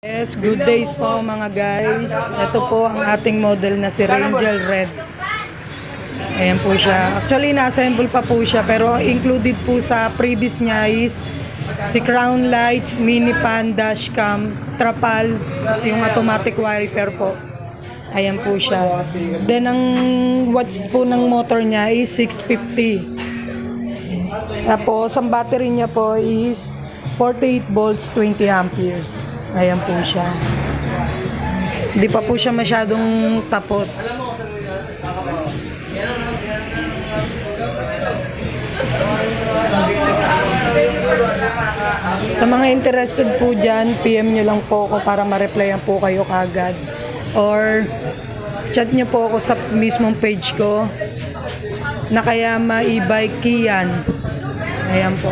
Yes, good days po mga guys. Ito po ang ating model na si Rangel Red. Ayan po siya. Actually, na-assemble pa po siya pero included po sa previous niya is si crown lights, mini pan, dashcam, trapal, yung automatic wiper po. Ayan po siya. Then ang watts po ng motor niya is 650. Tapos ang battery niya po is 48 volts, 20 amperes. Ayan po siya. Hindi pa po siya masyadong tapos. Sa mga interested po dyan, PM nyo lang po ako para ma-replyan po kayo kagad. Or chat nyo po ako sa mismong page ko. Nakayama e-bike Kian. Ayan po.